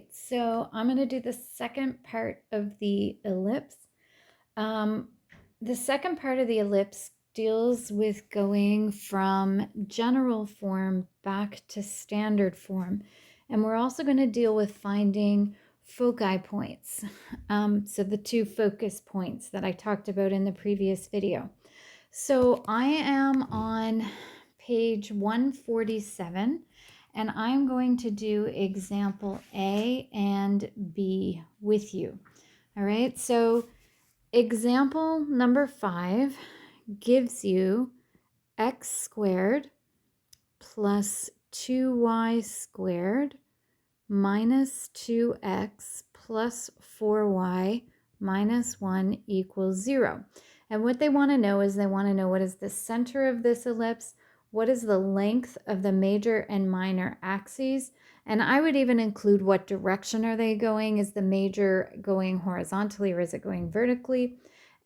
So I'm going to do the second part of the ellipse. The second part of the ellipse deals with going from general form back to standard form. And we're also going to deal with finding foci points. So the two focus points that I talked about in the previous video. So I am on page 147. And I'm going to do example A and B with you. All right, so example number 5 gives you x squared plus 2y squared minus 2x plus 4y minus 1 equals 0. And what they want to know is they want to know what is the center of this ellipse, what is the length of the major and minor axes, and I would even include what direction are they going. Is the major going horizontally or is it going vertically?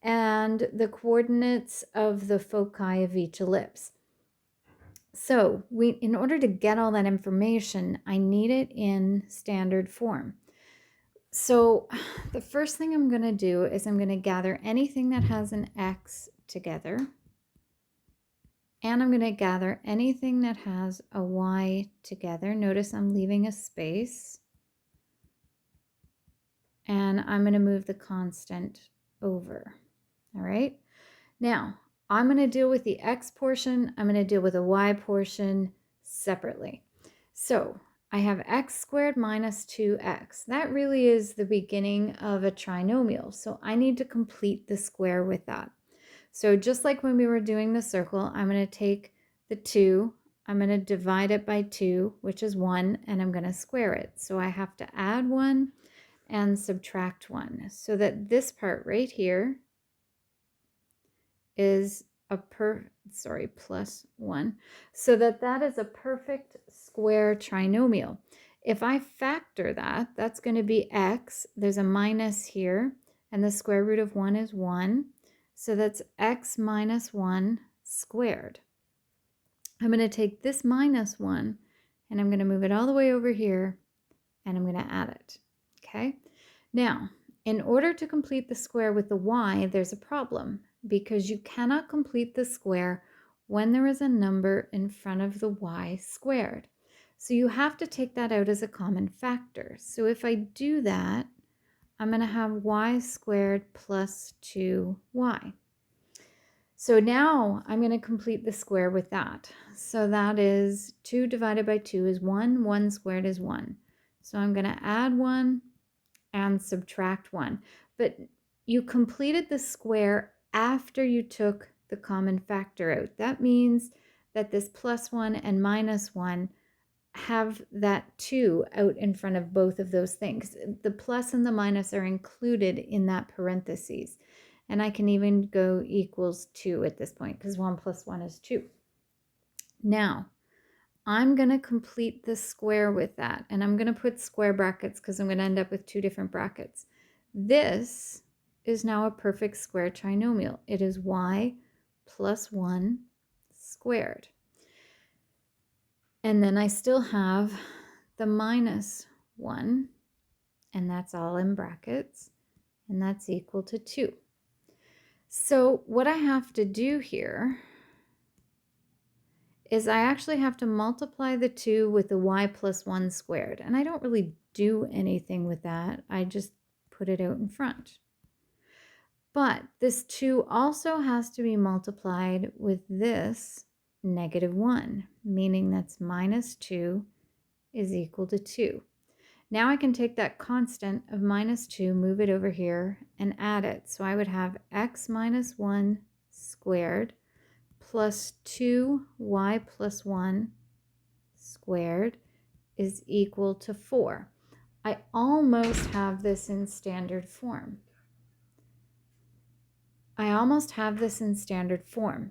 And the coordinates of the foci of each ellipse. So in order to get all that information, I need it in standard form. So the first thing I'm going to do is I'm going to gather anything that has an x together. And I'm going to gather anything that has a y together. Notice I'm leaving a space. And I'm going to move the constant over. All right. Now, I'm going to deal with the x portion. I'm going to deal with the y portion separately. So I have x squared minus 2x. That really is the beginning of a trinomial. So I need to complete the square with that. So just like when we were doing the circle, I'm going to take the 2, I'm going to divide it by 2, which is 1, and I'm going to square it. So I have to add 1 and subtract 1. So that this part right here is a plus 1. So that is a perfect square trinomial. If I factor that, that's going to be x. There's a minus here, and the square root of 1 is 1. So that's x minus 1 squared. I'm going to take this minus 1, and I'm going to move it all the way over here, and I'm going to add it. Okay? Now, in order to complete the square with the y, there's a problem, because you cannot complete the square when there is a number in front of the y squared. So you have to take that out as a common factor. So if I do that, I'm going to have y squared plus 2y. So now I'm going to complete the square with that. So that is 2 divided by 2 is 1. 1 squared is 1. So I'm going to add 1 and subtract 1. But you completed the square after you took the common factor out. That means that this plus 1 and minus 1 have that 2 out in front of both of those things. The plus and the minus are included in that parentheses. And I can even go equals 2 at this point because 1 plus 1 is 2. Now, I'm going to complete the square with that. And I'm going to put square brackets because I'm going to end up with 2 different brackets. This is now a perfect square trinomial. It is y plus 1 squared. And then I still have the minus 1, and that's all in brackets, and that's equal to 2. So what I have to do here is I actually have to multiply the 2 with the y plus 1 squared. And I don't really do anything with that. I just put it out in front. But this 2 also has to be multiplied with this negative 1, meaning that's minus 2 is equal to 2. Now I can take that constant of minus 2, move it over here, and add it. So I would have x minus 1 squared plus 2y plus 1 squared is equal to 4. I almost have this in standard form.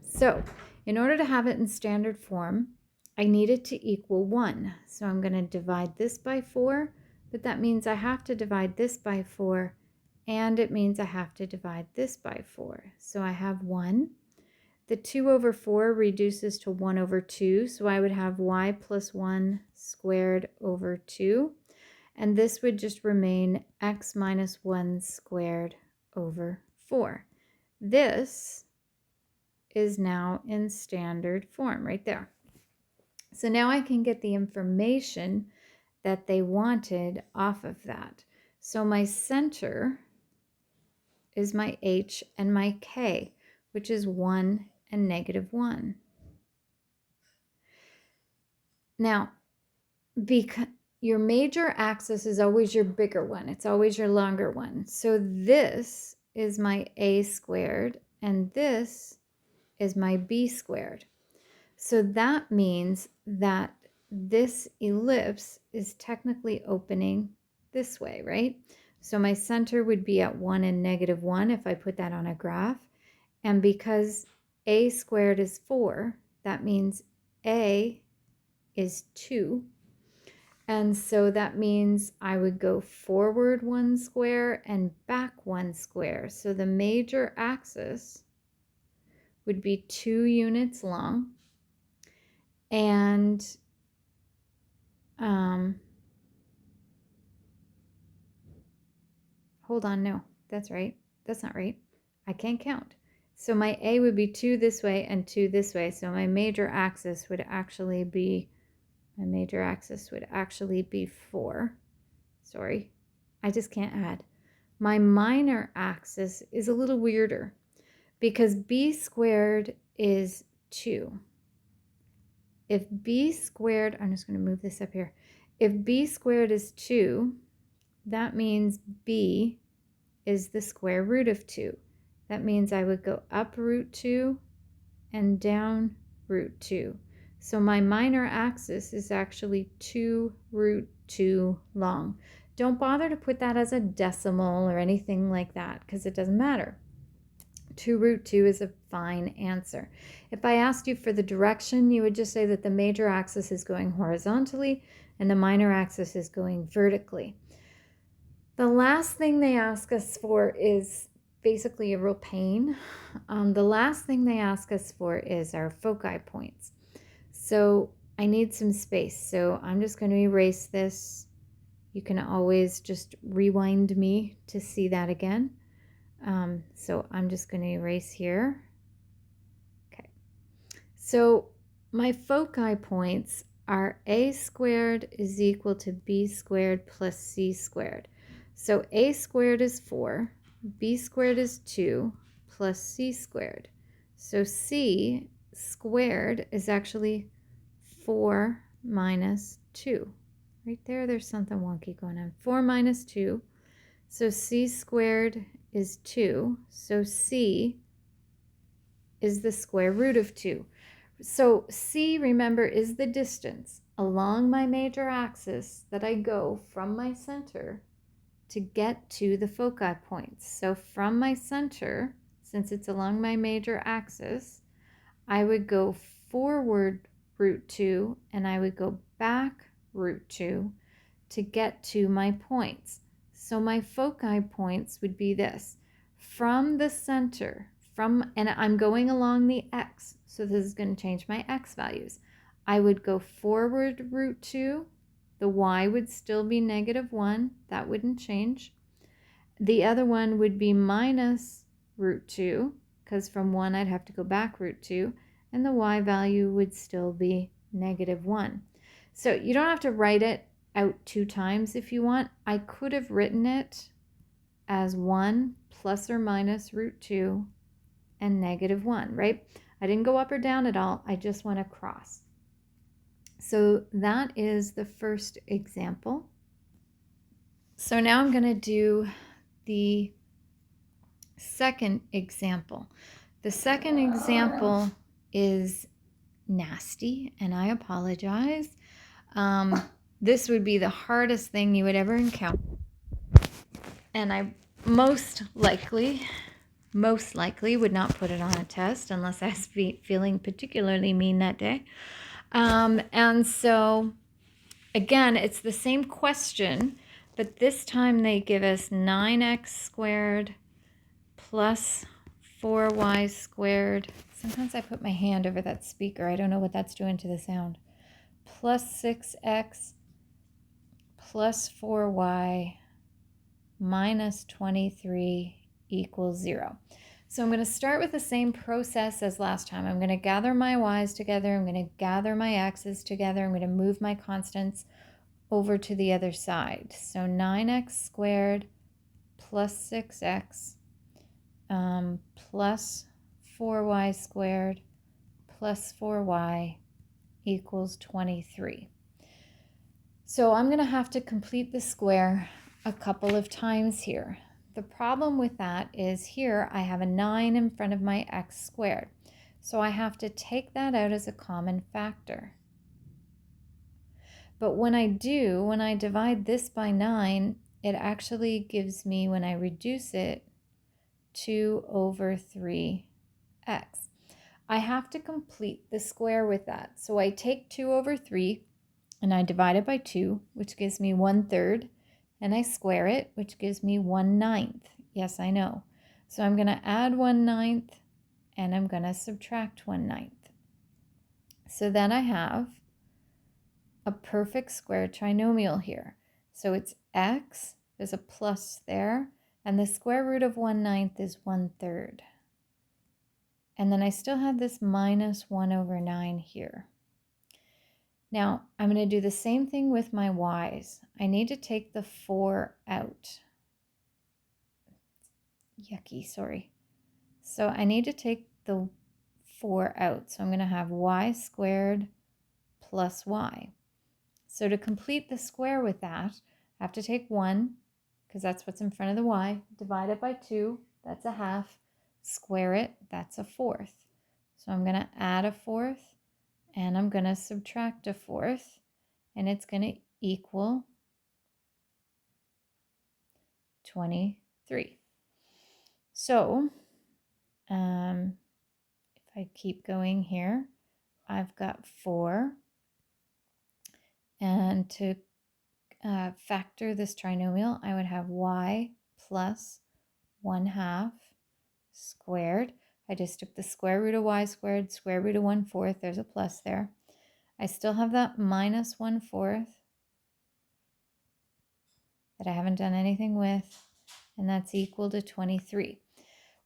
So in order to have it in standard form, I need it to equal 1. So I'm going to divide this by 4, but that means I have to divide this by 4, and it means I have to divide this by 4. So I have 1. The 2 over 4 reduces to 1 over 2, so I would have y plus 1 squared over 2. And this would just remain x minus 1 squared over 4. This is now in standard form right there. So now I can get the information that they wanted off of that. So my center is my h and my k, which is 1 and -1. Now, because your major axis is always your bigger one, it's always your longer one. So this is my a squared, and this is my b squared. So that means that this ellipse is technically opening this way, right? So my center would be at 1 and -1 if I put that on a graph. And because a squared is 4, that means a is 2. And so that means I would go forward 1 square and back 1 square. So the major axis would be 2 units long. And hold on, no, that's right. That's not right. I can't count. So my A would be 2 this way and 2 this way. So my major axis would actually be 4. Sorry, I just can't add. My minor axis is a little weirder because b squared is 2. If b squared, I'm just going to move this up here. If b squared is 2, that means b is the square root of 2. That means I would go up root 2 and down root 2. So my minor axis is actually 2 root 2 long. Don't bother to put that as a decimal or anything like that because it doesn't matter. 2 root 2 is a fine answer. If I asked you for the direction, you would just say that the major axis is going horizontally and the minor axis is going vertically. The last thing they ask us for is basically a real pain. The last thing they ask us for is our foci points. So I need some space. So I'm just going to erase this. You can always just rewind me to see that again. So I'm just going to erase here. Okay. So my foci points are a squared is equal to b squared plus c squared. So a squared is 4, b squared is 2, plus c squared. So c squared is actually 4 minus 2. Right there, there's something wonky going on. 4 minus 2. So c squared is 2. So c is the square root of 2. So c, remember, is the distance along my major axis that I go from my center to get to the foci points. So from my center, since it's along my major axis, I would go forward root 2 and I would go back root 2 to get to my points. So my foci points would be this. From the center, and I'm going along the x, so this is going to change my x values. I would go forward root 2. The y would still be -1. That wouldn't change. The other one would be minus root 2, because from 1 I'd have to go back root 2, and the y value would still be -1. So you don't have to write it out 2 times if you want. I could have written it as 1 plus or minus root 2 and -1, right? I didn't go up or down at all. I just went across. So that is the first example. So now I'm going to do the second example. The second example is nasty, and I apologize. This would be the hardest thing you would ever encounter. And I most likely would not put it on a test unless I was feeling particularly mean that day. And so, again, it's the same question, but this time they give us 9x squared plus 4y squared. Sometimes I put my hand over that speaker. I don't know what that's doing to the sound. Plus 6x plus 4y minus 23 equals 0. So I'm going to start with the same process as last time. I'm going to gather my y's together. I'm going to gather my x's together. I'm going to move my constants over to the other side. So 9x squared plus 6x plus 4y squared plus 4y equals 23. So I'm going to have to complete the square a couple of times here. The problem with that is here I have a 9 in front of my x squared. So I have to take that out as a common factor. But when I divide this by 9, it actually gives me, when I reduce it, 2 over 3x. I have to complete the square with that. So I take 2 over 3 and I divide it by 2, which gives me 1/3, and I square it, which gives me 1/9. Yes, I know. So I'm going to add 1/9 and I'm going to subtract 1/9. So then I have a perfect square trinomial here. So it's x, there's a plus there, and the square root of 1/9 is 1/3. And then I still have this minus 1 over 9 here. Now, I'm going to do the same thing with my y's. I need to take the 4 out. Yucky, sorry. So I need to take the 4 out. So I'm going to have y squared plus y. So to complete the square with that, I have to take 1, because that's what's in front of the y, divide it by 2, that's a half, square it, that's a 1/4. So I'm going to add a 1/4, and I'm going to subtract a 1/4, and it's going to equal 23. So if I keep going here, I've got 4, and to factor this trinomial, I would have y plus 1/2 squared. I just took the square root of y squared, square root of 1/4, there's a plus there. I still have that minus 1/4 that I haven't done anything with, and that's equal to 23.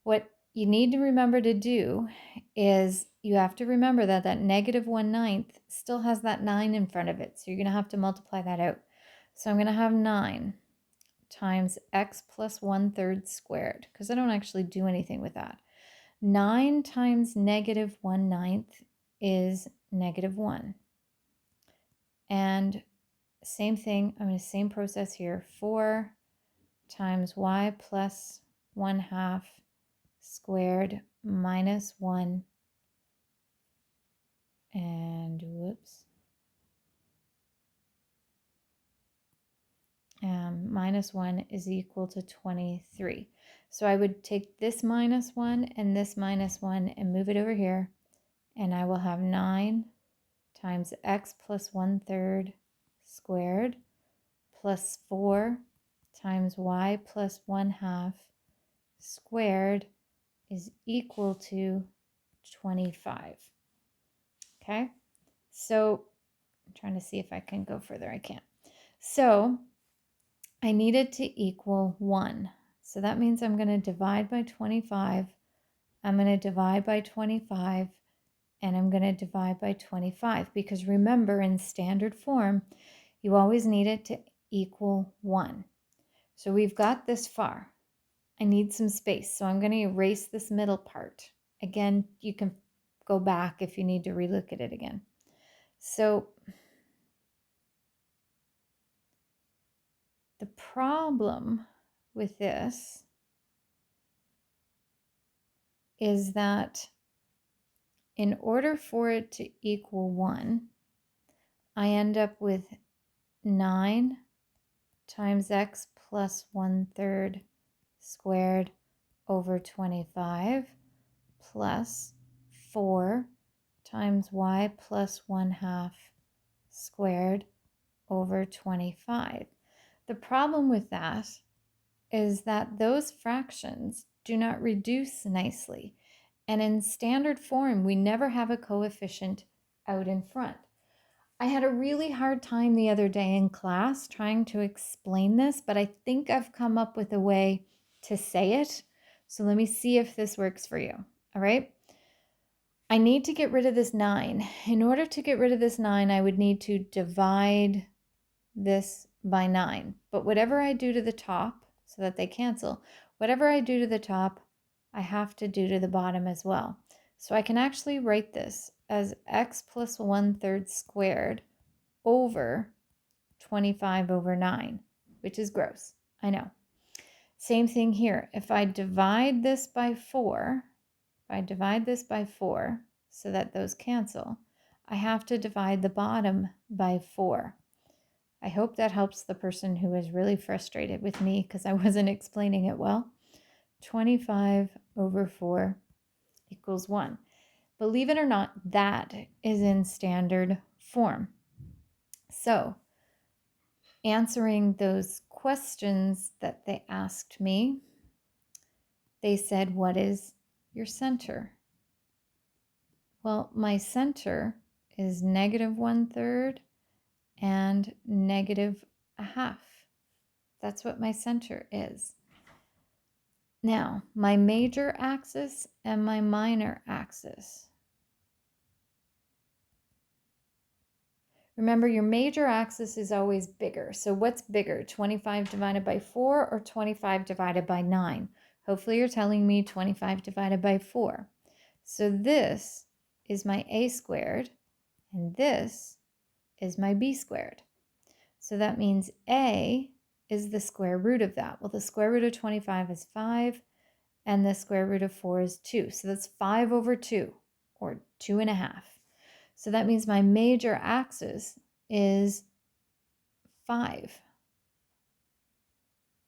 What you need to remember to do is you have to remember that that negative 1/9 still has that 9 in front of it, so you're going to have to multiply that out. So I'm going to have 9 times x plus 1/3 squared, because I don't actually do anything with that. 9 times negative 1/9 is negative 1. And same thing, I'm going to same process here. 4 times y plus 1/2 squared minus 1, and whoops, minus 1 is equal to 23. So I would take this minus 1 and this minus 1 and move it over here, and I will have 9 times x plus 1/3 squared plus 4 times y plus 1/2 squared is equal to 25. Okay, so I'm trying to see if I can go further. I can't. So I need it to equal 1. So that means I'm going to divide by 25. I'm going to divide by 25, and I'm going to divide by 25, because remember, in standard form, you always need it to equal 1. So we've got this far. I need some space, so I'm going to erase this middle part. Again, you can go back if you need to relook at it again. So the problem with this is that in order for it to equal 1, I end up with 9 times x plus 1/3 squared over 25 plus 4 times y plus 1/2 squared over 25. The problem with that is that those fractions do not reduce nicely. And in standard form, we never have a coefficient out in front. I had a really hard time the other day in class trying to explain this, but I think I've come up with a way to say it. So let me see if this works for you. All right. I need to get rid of this 9. In order to get rid of this 9, I would need to divide this by 9. But whatever I do to the top, so that they cancel, whatever I do to the top, I have to do to the bottom as well. So I can actually write this as x plus 1/3 squared over 25 over 9, which is gross. I know. Same thing here. If I divide this by 4, so that those cancel, I have to divide the bottom by 4. I hope that helps the person who is really frustrated with me because I wasn't explaining it well. 25 over 4 equals 1. Believe it or not, that is in standard form. So, answering those questions that they asked me, they said, what is your center? Well, my center is negative 1/3 and negative 1/2. That's what my center is. Now, my major axis and my minor axis. Remember, your major axis is always bigger. So what's bigger, 25 divided by 4 or 25 divided by 9? Hopefully you're telling me 25 divided by 4. So this is my a squared, and this is my b squared. So that means a is the square root of that. Well, the square root of 25 is 5, and the square root of 4 is 2. So that's 5 over 2, or 2.5. So that means my major axis is 5,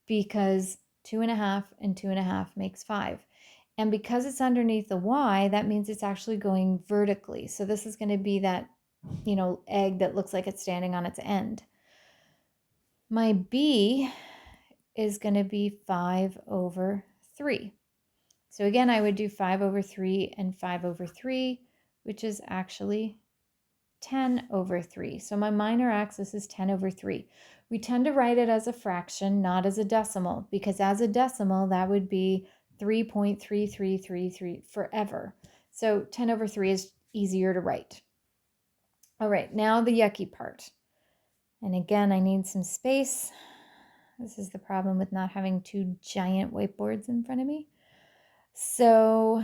because 2.5 and 2.5 makes 5. And because it's underneath the y, that means it's actually going vertically. So this is going to be that, egg that looks like it's standing on its end. My b is going to be 5 over 3. So again, I would do 5 over 3 and 5 over 3, which is actually 10 over 3. So my minor axis is 10 over 3. We tend to write it as a fraction, not as a decimal, because as a decimal, that would be 3.3333 forever. So 10 over 3 is easier to write. All right, now the yucky part. And again, I need some space. This is the problem with not having 2 giant whiteboards in front of me. So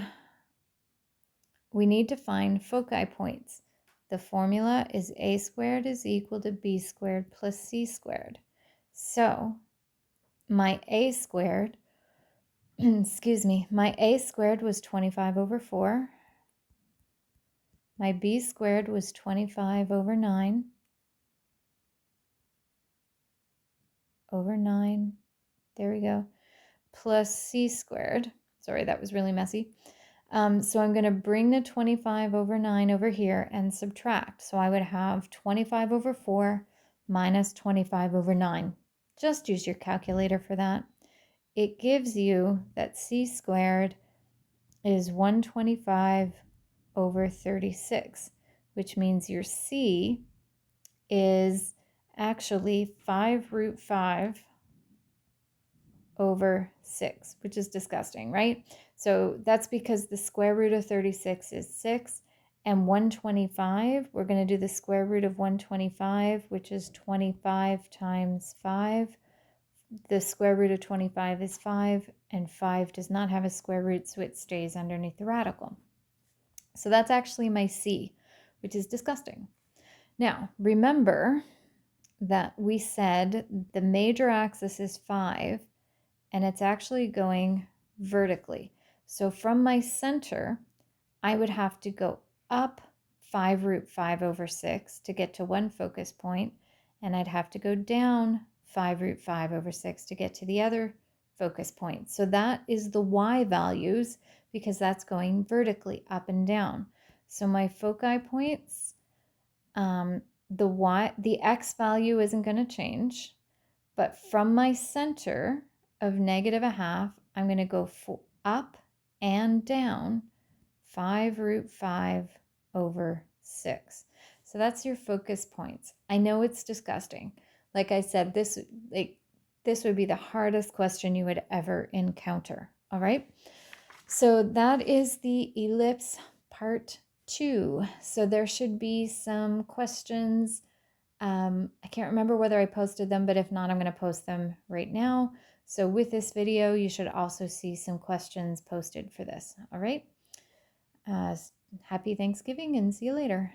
we need to find foci points. The formula is a squared is equal to b squared plus c squared. So my a squared, my a squared was 25 over 4. My b squared was 25 over 9. Over 9, there we go, plus c squared. Sorry, that was really messy. So I'm going to bring the 25 over 9 over here and subtract. So I would have 25 over 4 minus 25 over 9. Just use your calculator for that. It gives you that c squared is 125 over 36, which means your c is actually 5 root 5 over 6, which is disgusting, right? So that's because the square root of 36 is 6, and 125, we're going to do the square root of 125, which is 25 times 5. The square root of 25 is 5, and 5 does not have a square root, so it stays underneath the radical. So that's actually my c, which is disgusting. Now, remember that we said the major axis is 5, and it's actually going vertically. So from my center, I would have to go up 5 root 5 over 6 to get to one focus point, and I'd have to go down 5 root 5 over 6 to get to the other focus point. So that is the y values, because that's going vertically up and down. So my foci points, the x value isn't going to change, but from my center of negative 1/2, I'm going to go up and down 5 root 5 over 6. So that's your focus points. I know it's disgusting. Like I said, this would be the hardest question you would ever encounter. All right. So that is the ellipse part 2. So there should be some questions. I can't remember whether I posted them, but if not, I'm going to post them right now. So with this video, you should also see some questions posted for this. All right. Happy Thanksgiving and see you later.